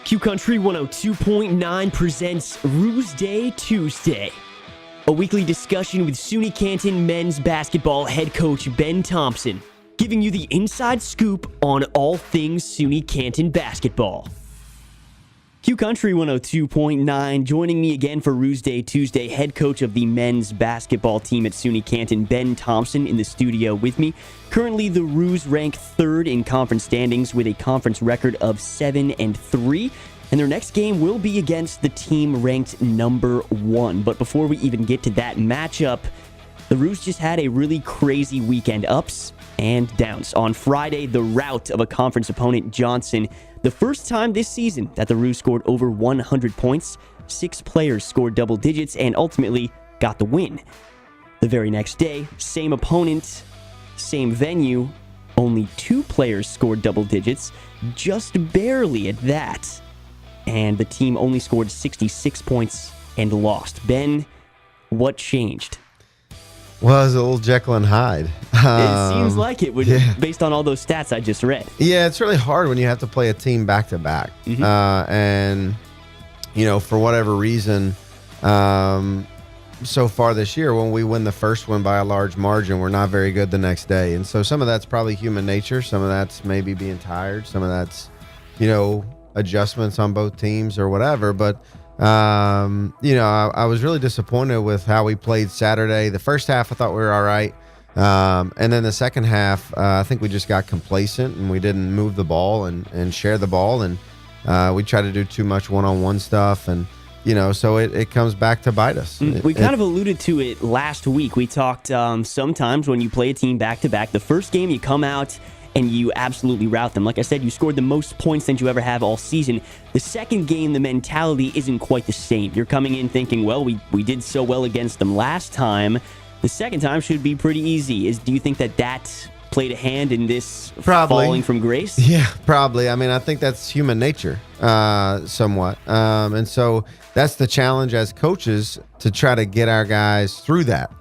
Q Country 102.9 presents Roos Day Tuesday, a weekly discussion with SUNY Canton men's basketball head coach Ben Thompson, giving you the inside scoop on all things SUNY Canton basketball. Q Country 102.9, joining me again for Roos Day Tuesday, head coach of the men's basketball team at SUNY Canton, Ben Thompson, in the studio with me. Currently, the Roos rank third in conference standings with a conference record of 7-3, and their next game will be against the team ranked number 1. But before we even get to that matchup, the Roos just had a really crazy weekend, ups and downs. On Friday, the rout of a conference opponent, Johnson. The first time this season that the Roos scored over 100 points, 6 players scored double digits and ultimately got the win. The very next day, same opponent, same venue, only 2 players scored double digits, just barely at that. And the team only scored 66 points and lost. Ben, what changed? Well, it's a little Jekyll and Hyde. It seems like it would, based on all those stats I just read. Yeah, it's really hard when you have to play a team back-to-back. And, you know, for whatever reason, so far this year, when we win the first one by a large margin, we're not very good the next day. And so some of that's probably human nature. Some of that's maybe being tired. Some of that's, you know, adjustments on both teams or whatever. But you know, I was really disappointed with how we played Saturday. The first half, I thought we were all right. And then the second half, I think we just got complacent and we didn't move the ball and share the ball. And we tried to do too much one-on-one stuff. And, you know, so it comes back to bite us. We kind of alluded to it last week. We talked sometimes when you play a team back-to-back, the first game you come out and you absolutely rout them. Like I said, you scored the most points that you ever have all season. The second game, the mentality isn't quite the same. You're coming in thinking, well, we did so well against them last time. The second time should be pretty easy. Do you think that played a hand in this falling from grace? Yeah, probably. I mean, I think that's human nature somewhat. And so that's the challenge as coaches, to try to get our guys through that.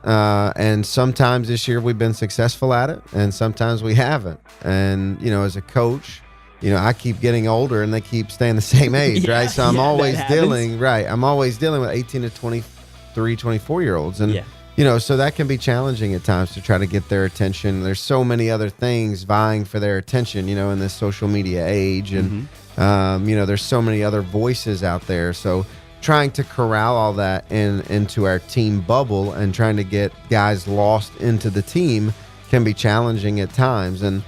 And sometimes this year we've been successful at it, and sometimes we haven't. And, you know, as a coach, you know, I keep getting older and they keep staying the same age, right? So I'm always dealing with 18 to 23, 24-year-olds. And, you know, so that can be challenging at times to try to get their attention. There's so many other things vying for their attention, you know, in this social media age. And, you know, there's so many other voices out there. So trying to corral all that into our team bubble and trying to get guys lost into the team can be challenging at times. And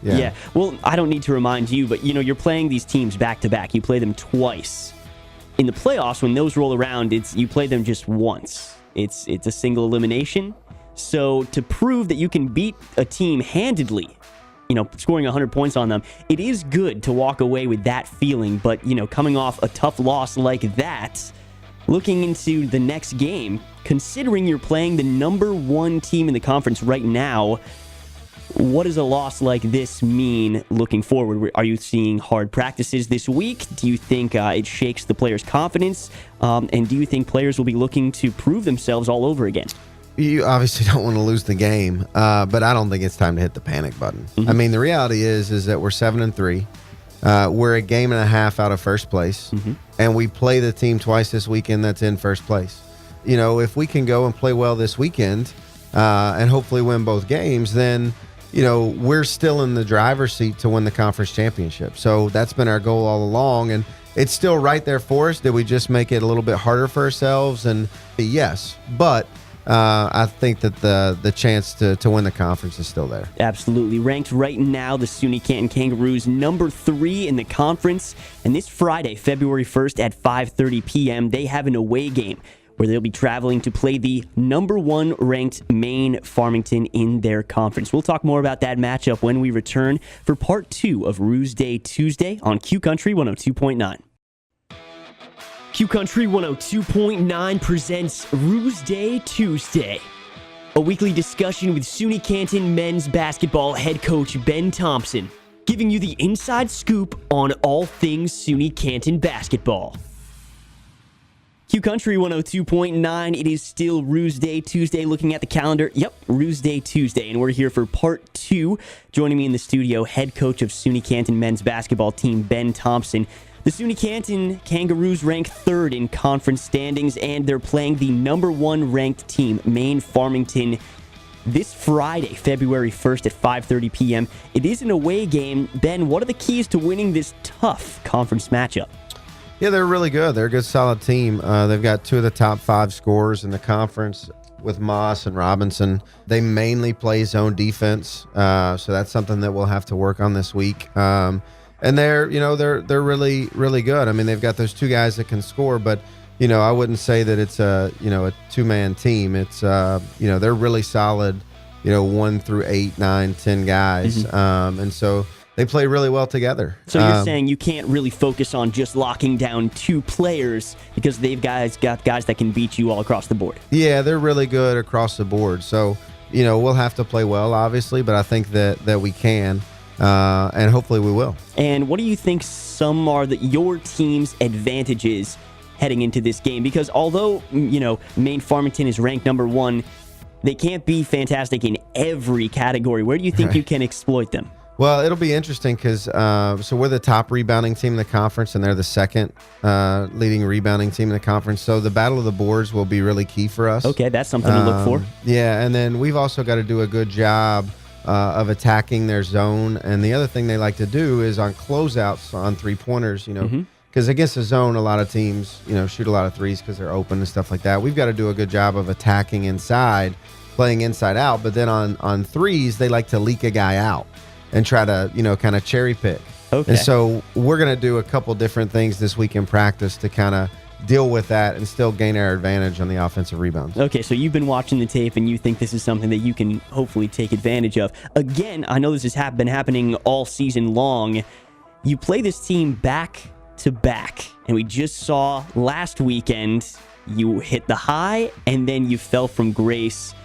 yeah, well, I don't need to remind you, but, you know, you're playing these teams back-to-back. You play them twice. In the playoffs, when those roll around, you play them just once. It's a single elimination. So to prove that you can beat a team handedly, you know, scoring 100 points on them, it is good to walk away with that feeling. But, you know, coming off a tough loss like that, looking into the next game, considering you're playing the number 1 team in the conference right now, what does a loss like this mean looking forward? Are you seeing hard practices this week? Do you think it shakes the players' confidence? And do you think players will be looking to prove themselves all over again? You obviously don't want to lose the game, but I don't think it's time to hit the panic button. I mean, the reality is that we're 7-3. We're a game and a half out of first place, and we play the team twice this weekend that's in first place. You know, if we can go and play well this weekend and hopefully win both games, then, you know, we're still in the driver's seat to win the conference championship. So that's been our goal all along, and it's still right there for us. Did we just make it a little bit harder for ourselves? And yes, but I think that the chance to win the conference is still there. Absolutely. Ranked right now, the SUNY Canton Kangaroos, number 3 in the conference. And this Friday, February 1st at 5:30 p.m., they have an away game where they'll be traveling to play the number 1 ranked Maine Farmington in their conference. We'll talk more about that matchup when we return for part 2 of Roos Day Tuesday on Q Country 102.9. Q Country 102.9 presents Roos Day Tuesday, a weekly discussion with SUNY Canton men's basketball head coach Ben Thompson, giving you the inside scoop on all things SUNY Canton basketball. Q Country 102.9, it is still Roos Day Tuesday. Looking at the calendar, yep, Roos Day Tuesday, and we're here for part 2. Joining me in the studio, head coach of SUNY Canton men's basketball team, Ben Thompson. The SUNY Canton Kangaroos rank 3rd in conference standings, and they're playing the number 1 ranked team, Maine Farmington, this Friday, February 1st at 5:30 p.m. It is an away game. Ben, what are the keys to winning this tough conference matchup? Yeah, they're really good. They're a good, solid team. They've got 2 of the top 5 scorers in the conference with Moss and Robinson. They mainly play zone defense, so that's something that we'll have to work on this week. And they're really, really good. I mean, they've got those 2 guys that can score, but I wouldn't say that it's a 2-man team. It's they're really solid. 1 through 8, 9, 10 guys, and so they play really well together. So you're saying you can't really focus on just locking down 2 players because they've got guys that can beat you all across the board. Yeah, they're really good across the board. So, we'll have to play well, obviously, but I think that we can, and hopefully we will. And what do you think some are your team's advantages heading into this game? Because although, Maine Farmington is ranked number 1, they can't be fantastic in every category. Where do you think you can exploit them? Well, it'll be interesting because so we're the top rebounding team in the conference, and they're the 2nd leading rebounding team in the conference. So the battle of the boards will be really key for us. Okay, that's something to look for. Yeah, and then we've also got to do a good job of attacking their zone. And the other thing they like to do is on closeouts on 3-pointers, because against the zone, a lot of teams, shoot a lot of threes because they're open and stuff like that. We've got to do a good job of attacking inside, playing inside out. But then on threes, they like to leak a guy out and try to, kind of cherry pick. Okay. And so we're going to do a couple different things this week in practice to kind of deal with that and still gain our advantage on the offensive rebounds. Okay, so you've been watching the tape and you think this is something that you can hopefully take advantage of. Again, I know this has been happening all season long. You play this team back to back, and we just saw last weekend you hit the high and then you fell from grace.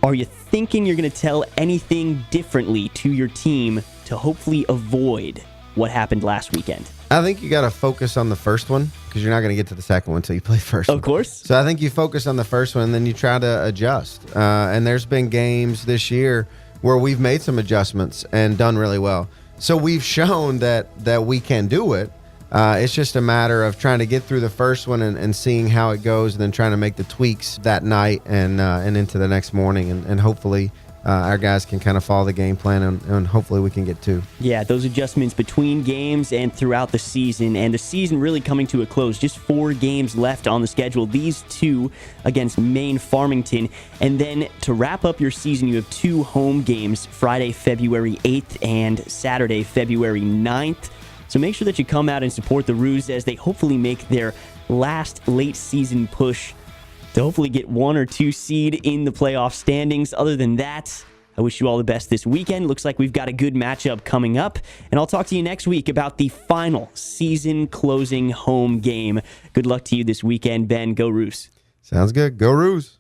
Are you thinking you're going to tell anything differently to your team to hopefully avoid what happened last weekend? I think you got to focus on the first one because you're not going to get to the second one until you play first one. Of course. So I think you focus on the first one and then you try to adjust. And there's been games this year where we've made some adjustments and done really well. So we've shown that we can do it. It's just a matter of trying to get through the first one and seeing how it goes, and then trying to make the tweaks that night and into the next morning, and hopefully our guys can kind of follow the game plan, and hopefully we can get 2. Yeah, those adjustments between games and throughout the season, and the season really coming to a close. Just 4 games left on the schedule. These 2 against Maine Farmington, and then to wrap up your season, you have 2 home games, Friday, February 8th and Saturday, February 9th. So make sure that you come out and support the Roos as they hopefully make their last late season push to hopefully get 1 or 2 seed in the playoff standings. Other than that, I wish you all the best this weekend. Looks like we've got a good matchup coming up. And I'll talk to you next week about the final season closing home game. Good luck to you this weekend, Ben. Go Roos. Sounds good. Go Roos.